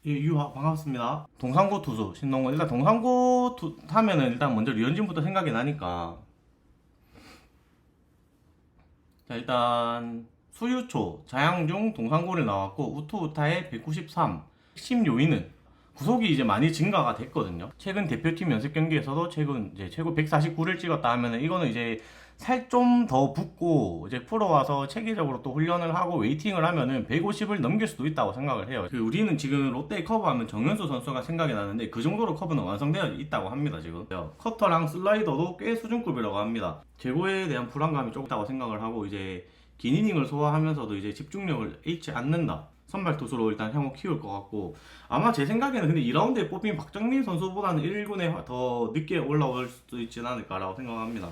예, 유하 반갑습니다. 동상고 투수 신동원. 일단 동상고 하면은 일단 먼저 류현진부터 생각이 나니까. 자, 일단 수유초 자양중 동상고를 나왔고 우투우타의 193. 핵심 요인은 구속이 이제 많이 증가가 됐거든요. 최근 대표팀 연습 경기에서도 최근 이제 최고 149를 찍었다 하면은 이거는 이제 살 좀 더 붓고 이제 프로 와서 체계적으로 또 훈련을 하고 웨이팅을 하면은 150을 넘길 수도 있다고 생각을 해요. 우리는 지금 롯데 커브하면 정현수 선수가 생각이 나는데 그 정도로 커브는 완성되어 있다고 합니다. 지금 커터랑 슬라이더도 꽤 수준급이라고 합니다. 재고에 대한 불안감이 좀 있다고 생각을 하고 이제 긴 이닝을 소화하면서도 이제 집중력을 잃지 않는다. 선발 투수로 일단 향후 키울 것 같고, 아마 제 생각에는 근데 2라운드에 뽑힌 박정민 선수보다는 1군에 더 늦게 올라올 수도 있지 않을까라고 생각합니다.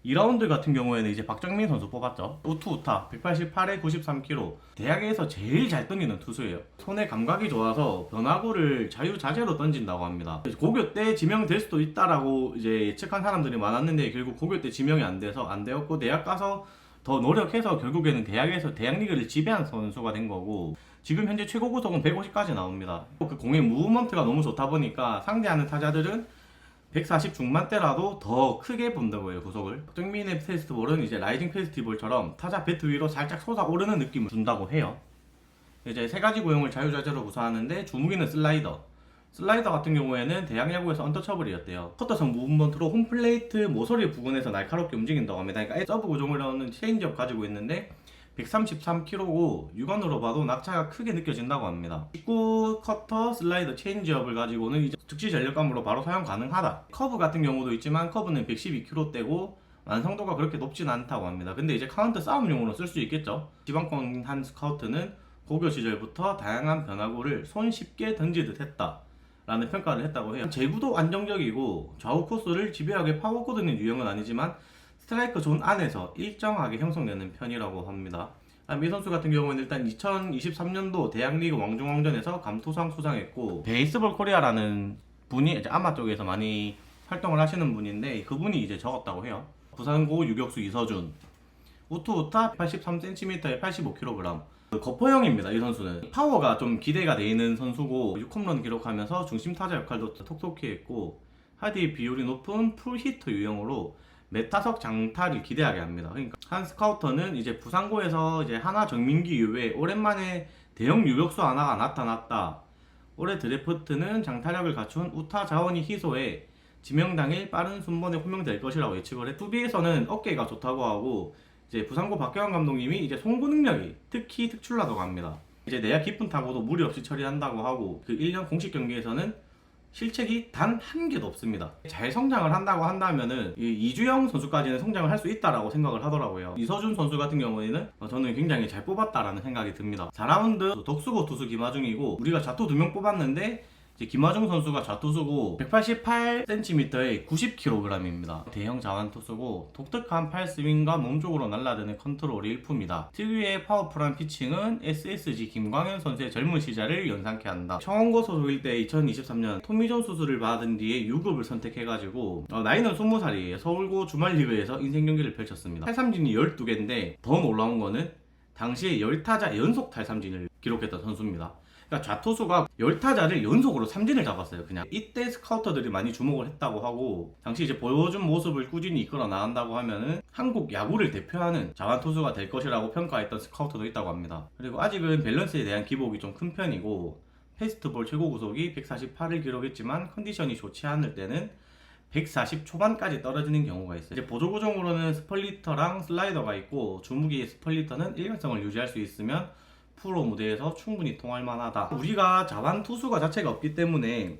2라운드 같은 경우에는 이제 박정민 선수 뽑았죠. 우투우타 188에 93kg. 대학에서 제일 잘 던지는 투수예요. 손의 감각이 좋아서 변화구를 자유자재로 던진다고 합니다. 고교 때 지명될 수도 있다라고 이제 예측한 사람들이 많았는데 결국 고교 때 지명이 안 되었고 대학 가서 더 노력해서 결국에는 대학에서 대학리그를 지배한 선수가 된 거고, 지금 현재 최고 구속은 150까지 나옵니다. 그 공의 무브먼트가 너무 좋다 보니까 상대하는 타자들은 140 중반대라도 더 크게 본다고 해요, 구속을. 박정민의 페스티벌은 이제 라이징 페스티벌처럼 타자 배트 위로 살짝 솟아오르는 느낌을 준다고 해요. 이제 세 가지 구형을 자유자재로 구사하는데 주무기는 슬라이더 같은 경우에는 대학 야구에서 언터처블이었대요. 커터성 무브먼트로 홈플레이트 모서리 부근에서 날카롭게 움직인다고 합니다. 그러니까 서브 구종을 하는 체인지업 가지고 있는데 133kg고 육안으로 봐도 낙차가 크게 느껴진다고 합니다. 직구, 커터, 슬라이더, 체인지업을 가지고는 이제 즉시 전력감으로 바로 사용 가능하다. 커브 같은 경우도 있지만 커브는 112kg대고 완성도가 그렇게 높진 않다고 합니다. 근데 이제 카운트 싸움용으로 쓸 수 있겠죠. 지방권 한 스카우트는 고교 시절부터 다양한 변화구를 손쉽게 던지듯 했다 라는 평가를 했다고 해요. 제구도 안정적이고 좌우 코스를 집요하게 파고드는 유형은 아니지만 스트라이크 존 안에서 일정하게 형성되는 편이라고 합니다. 이 선수 같은 경우는 일단 2023년도 대학리그 왕중왕전에서 감투상 수상했고, 베이스볼 코리아라는 분이 이제 아마 쪽에서 많이 활동을 하시는 분인데 그분이 이제 적었다고 해요. 부산고 유격수 이서준, 우투우타 83cm에 85kg. 거포형입니다. 이 선수는 파워가 좀 기대가 돼 있는 선수고 6홈런 기록하면서 중심 타자 역할도 톡톡히 했고 하디 비율이 높은 풀히터 유형으로 메타석 장타를 기대하게 합니다. 그러니까 한 스카우터는 이제 부산고에서 이제 하나 정민기 이후에 오랜만에 대형 유격수 하나가 나타났다. 올해 드래프트는 장타력을 갖춘 우타 자원이 희소해 지명당일 빠른 순번에 호명될 것이라고 예측을 해. 투비에서는 어깨가 좋다고 하고 이제 부산고 박경환 감독님이 이제 송구 능력이 특히 특출나다고 합니다. 이제 내야 깊은 타구도 무리 없이 처리한다고 하고 그 1년 공식 경기에서는 실책이 단 한 개도 없습니다. 잘 성장을 한다고 한다면은 이주영 선수까지는 성장을 할 수 있다라고 생각을 하더라고요. 이서준 선수 같은 경우에는 저는 굉장히 잘 뽑았다라는 생각이 듭니다. 4라운드 독수고 투수 김하중이고 우리가 좌투 2명 뽑았는데 김하중 선수가 좌투수고 188cm에 90kg입니다. 대형 자완투수고 독특한 팔스윙과 몸쪽으로 날아드는 컨트롤이 일품이다. 특유의 파워풀한 피칭은 SSG 김광현 선수의 젊은 시절을 연상케 한다. 청원고 소속일 때 2023년 토미존 수술을 받은 뒤에 유급을 선택해가지고 나이는 20살이에요. 서울고 주말리그에서 인생 경기를 펼쳤습니다. 탈삼진이 12개인데 더 놀라운 거는 당시에 10타자 연속 탈삼진을 기록했던 선수입니다. 그러니까 좌투수가 10타자를 연속으로 삼진을 잡았어요. 그냥 이때 스카우터들이 많이 주목을 했다고 하고, 당시 이제 보여준 모습을 꾸준히 이끌어 나간다고 하면은 한국 야구를 대표하는 자완투수가 될 것이라고 평가했던 스카우터도 있다고 합니다. 그리고 아직은 밸런스에 대한 기복이 좀 큰 편이고 패스트볼 최고 구속이 148을 기록했지만 컨디션이 좋지 않을 때는 140 초반까지 떨어지는 경우가 있어요. 이제 보조 구종으로는 스플리터랑 슬라이더가 있고 주무기의 스플리터는 일관성을 유지할 수 있으면 프로 무대에서 충분히 통할 만하다. 우리가 자완 투수가 자체가 없기 때문에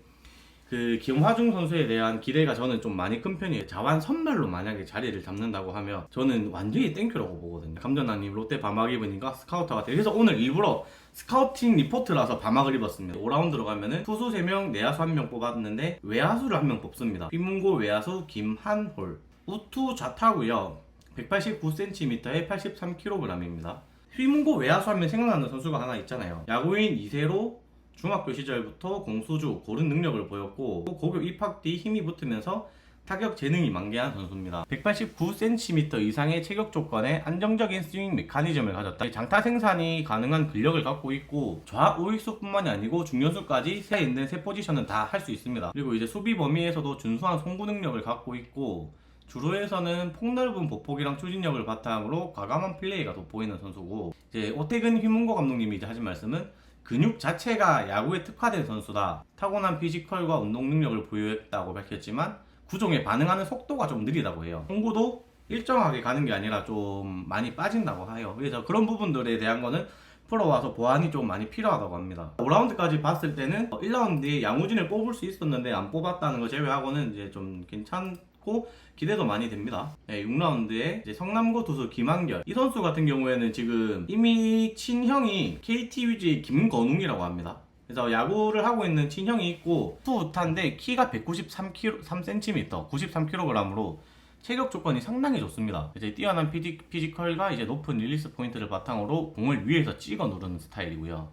그 김화중 선수에 대한 기대가 저는 좀 많이 큰 편이에요. 자완 선발로 만약에 자리를 잡는다고 하면 저는 완전히 땡큐라고 보거든요. 감전나님 롯데 바막 입으니까 스카우터가 돼. 그래서 오늘 일부러 스카우팅 리포트라서 바막을 입었습니다. 5라운드로 가면은 투수 3명, 내야수 1명 뽑았는데 외야수를 1명 뽑습니다. 휘문고 외야수 김한홀. 우투 좌타고요. 189cm에 83kg입니다. 휘문고 외야수 하면 생각나는 선수가 하나 있잖아요. 야구인 이세로 중학교 시절부터 공수주 고른 능력을 보였고 고교 입학 뒤 힘이 붙으면서 타격 재능이 만개한 선수입니다. 189cm 이상의 체격 조건에 안정적인 스윙 메커니즘을 가졌다. 장타 생산이 가능한 근력을 갖고 있고 좌우익수뿐만이 아니고 중견수까지 세 있는 세 포지션은 다 할 수 있습니다. 그리고 이제 수비 범위에서도 준수한 송구 능력을 갖고 있고 주로에서는 폭넓은 보폭이랑 추진력을 바탕으로 과감한 플레이가 돋보이는 선수고, 이제 오태근 휘문고 감독님이 이제 하신 말씀은 근육 자체가 야구에 특화된 선수다. 타고난 피지컬과 운동 능력을 보유했다고 밝혔지만 구종에 반응하는 속도가 좀 느리다고 해요. 송구도 일정하게 가는 게 아니라 좀 많이 빠진다고 해요. 그래서 그런 부분들에 대한 거는 프로 와서 보완이 좀 많이 필요하다고 합니다. 5라운드까지 봤을 때는 1라운드에 양우진을 뽑을 수 있었는데 안 뽑았다는 거 제외하고는 이제 좀 괜찮고 기대도 많이 됩니다. 6라운드에 이제 성남고 투수 김한결, 이 선수 같은 경우에는 지금 이미 친형이 KT 위즈의 김건웅이라고 합니다. 그래서 야구를 하고 있는 친형이 있고 투우타인데 키가 193cm, 93kg으로 체격 조건이 상당히 좋습니다. 이제 뛰어난 피지컬과 이제 높은 릴리스 포인트를 바탕으로 공을 위에서 찍어 누르는 스타일이고요.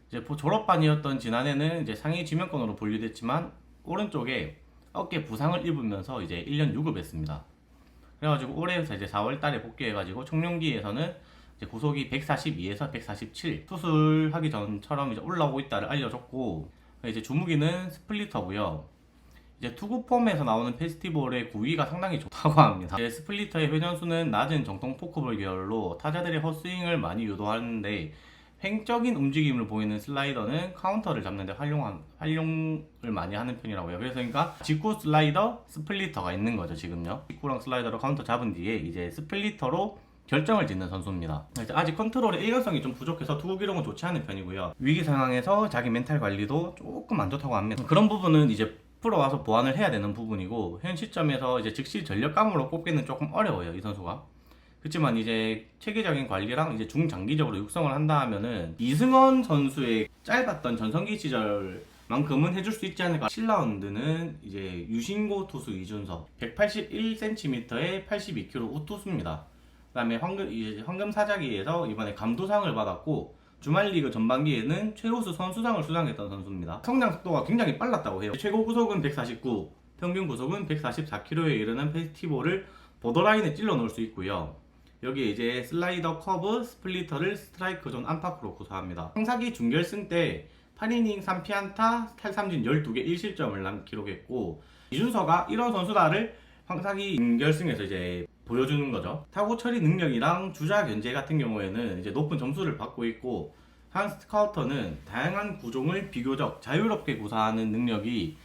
이제 졸업반이었던 지난해는 이제 상위 지명권으로 분류됐지만 오른쪽에 어깨 부상을 입으면서 이제 1년 유급했습니다. 그래가지고 올해부터 이제 4월달에 복귀해가지고 청룡기에서는 이제 구속이 142에서 147 수술하기 전처럼 이제 올라오고 있다를 알려줬고, 이제 주무기는 스플리터고요. 이제 투구 폼에서 나오는 페스티벌의 구위가 상당히 좋다고 합니다. 스플리터의 회전수는 낮은 정통 포크볼 계열로 타자들의 헛스윙을 많이 유도하는데 횡적인 움직임을 보이는 슬라이더는 카운터를 잡는 데 활용을 많이 하는 편이라고요. 그래서 그러니까 직구 슬라이더, 스플리터가 있는 거죠, 지금요. 직구랑 슬라이더로 카운터 잡은 뒤에 이제 스플리터로 결정을 짓는 선수입니다. 아직 컨트롤의 일관성이 좀 부족해서 투구 기록은 좋지 않은 편이고요. 위기 상황에서 자기 멘탈 관리도 조금 안 좋다고 합니다. 그런 부분은 이제 프로 와서 보완을 해야 되는 부분이고, 현 시점에서 이제 즉시 전력감으로 꼽기는 조금 어려워요, 이 선수가. 그렇지만 이제 체계적인 관리랑 이제 중장기적으로 육성을 한다 하면은 이승원 선수의 짧았던 전성기 시절만큼은 해줄 수 있지 않을까. 7라운드는 이제 유신고 투수 이준석, 181cm에 82kg 우투수입니다. 그 다음에 황금 사자기에서 이번에 감도상을 받았고, 주말리그 전반기에는 최우수 선수상을 수상했던 선수입니다. 성장 속도가 굉장히 빨랐다고 해요. 최고 구속은 149, 평균 구속은 144km에 이르는 페스티벌을 보더라인에 찔러 넣을 수 있고요. 여기에 이제 슬라이더, 커브, 스플리터를 스트라이크 존 안팎으로 구사합니다. 황사기 준결승 때 8이닝 3피안타, 탈삼진 12개 1실점을 기록했고, 이준서가 이런 선수다를 황사기 준결승에서 이제 보여주는 거죠. 타구 처리 능력이랑 주자 견제 같은 경우에는 이제 높은 점수를 받고 있고, 한스 카우터는 다양한 구종을 비교적 자유롭게 구사하는 능력이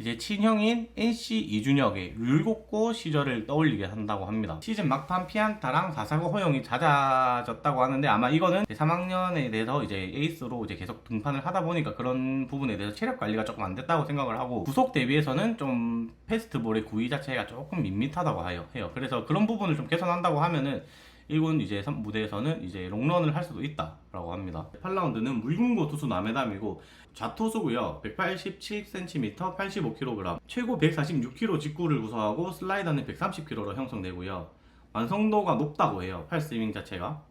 이제 친형인 NC 이준혁의 율곡고 시절을 떠올리게 한다고 합니다. 시즌 막판 피안타랑 4사구 허용이 잦아졌다고 하는데 아마 이거는 3학년에 대해서 이제 에이스로 이제 계속 등판을 하다 보니까 그런 부분에 대해서 체력 관리가 조금 안 됐다고 생각을 하고, 구속 대비해서는 좀 패스트볼의 구위 자체가 조금 밋밋하다고 해요. 그래서 그런 부분을 좀 개선한다고 하면은 1군 이제 무대에서는 이제 롱런을 할 수도 있다라고 합니다. 8라운드는 물군고 투수 남해담이고 좌투수고요. 187cm, 85kg, 최고 146kg 직구를 구사하고 슬라이더는 130kg로 형성되고요. 완성도가 높다고 해요, 팔스윙 자체가.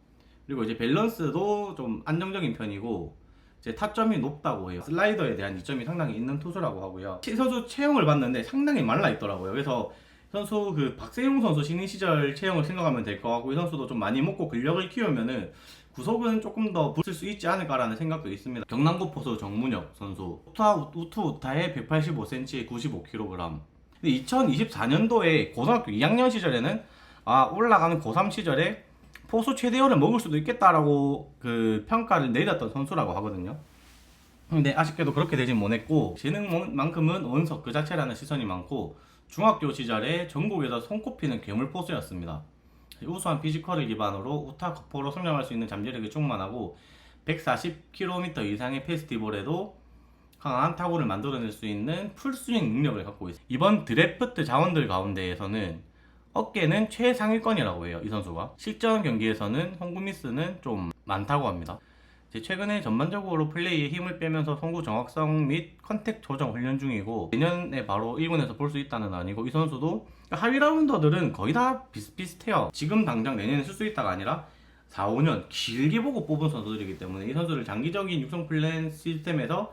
그리고 이제 밸런스도 좀 안정적인 편이고 이제 타점이 높다고 해요. 슬라이더에 대한 이점이 상당히 있는 투수라고 하고요. 선수 체형을 봤는데 상당히 말라 있더라고요. 그래서 선수 그 박세용 선수 신인 시절 체형을 생각하면 될 것 같고, 이 선수도 좀 많이 먹고 근력을 키우면은 구속은 조금 더 붙을 수 있지 않을까라는 생각도 있습니다. 경남고 포수 정문혁 선수, 우투우타에 185cm에 95kg. 근데 2024년도에 고등학교 2학년 시절에는 올라가는 고3 시절에 포수 최대어를 먹을 수도 있겠다라고 그 평가를 내렸던 선수라고 하거든요. 근데 아쉽게도 그렇게 되진 못했고, 재능만큼은 원석 그 자체라는 시선이 많고, 중학교 시절에 전국에서 손꼽히는 괴물포수였습니다. 우수한 피지컬을 기반으로 우타 거포로 성장할 수 있는 잠재력이 충만하고 140km 이상의 페스티벌에도 강한 타구를 만들어낼 수 있는 풀스윙 능력을 갖고 있습니다. 이번 드래프트 자원들 가운데에서는 어깨는 최상위권이라고 해요, 이 선수가. 실전 경기에서는 송구 미스는 좀 많다고 합니다. 최근에 전반적으로 플레이에 힘을 빼면서 송구 정확성 및 컨택 조정 훈련 중이고, 내년에 바로 1군에서 볼 수 있다는 아니고, 이 선수도 하위 라운더들은 거의 다 비슷비슷해요. 지금 당장 내년에 쓸 수 있다가 아니라 4, 5년 길게 보고 뽑은 선수들이기 때문에 이 선수를 장기적인 육성 플랜 시스템에서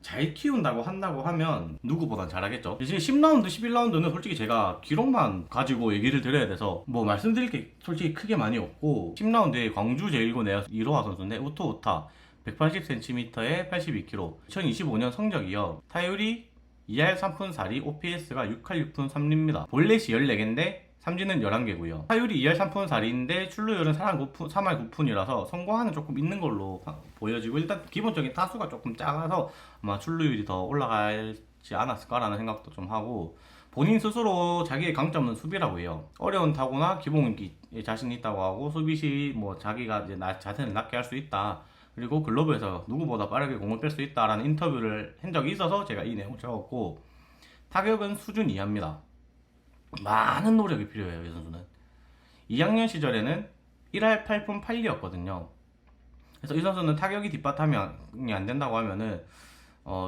잘 키운다고 한다고 하면 누구보단 잘하겠죠. 대신 10라운드, 11라운드는 솔직히 제가 기록만 가지고 얘기를 드려야 돼서 뭐 말씀드릴 게 솔직히 크게 많이 없고, 10라운드에 광주 제1고 내야 이로하 선수인데 우토 우타 180cm에 82kg, 2025년 성적이요. 타율이 2할 3푼 4리, OPS가 6할 6푼 3리입니다. 볼넷이 14개인데 삼진은 11개고요. 타율이 2할 3푼 4리인데 출루율은 3할 9푼이라서 성공하는 조금 있는 걸로 보여지고, 일단 기본적인 타수가 조금 작아서 아마 출루율이 더 올라가지 않았을까라는 생각도 좀 하고, 본인 스스로 자기의 강점은 수비라고 해요. 어려운 타구나 기본기에 자신이 있다고 하고, 수비 시 뭐 자기가 이제 자세를 낮게 할 수 있다, 그리고 글러브에서 누구보다 빠르게 공을 뺄 수 있다라는 인터뷰를 한 적이 있어서 제가 이 내용을 적었고, 타격은 수준 이하입니다. 많은 노력이 필요해요. 이 선수는 2학년 시절에는 1할 8푼 8리였거든요. 그래서 이 선수는 타격이 뒷바탕이 안 된다고 하면은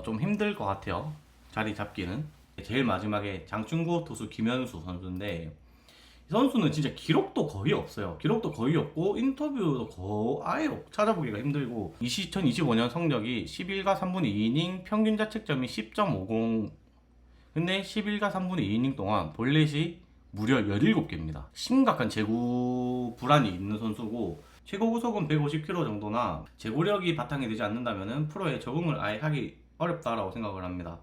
좀 힘들 것 같아요. 자리 잡기는. 제일 마지막에 장충고 투수 김현수 선수인데, 이 선수는 진짜 기록도 거의 없어요. 기록도 거의 없고 인터뷰도 아예 찾아보기가 힘들고, 2025년 성적이 11가 3분의 2이닝, 평균 자책점이 10.50. 근데 11가 3분의 2이닝 동안 볼넷이 무려 17개입니다. 심각한 제구 불안이 있는 선수고, 최고 구속은 150km 정도나 제구력이 바탕이 되지 않는다면 프로에 적응을 아예 하기 어렵다라고 생각을 합니다.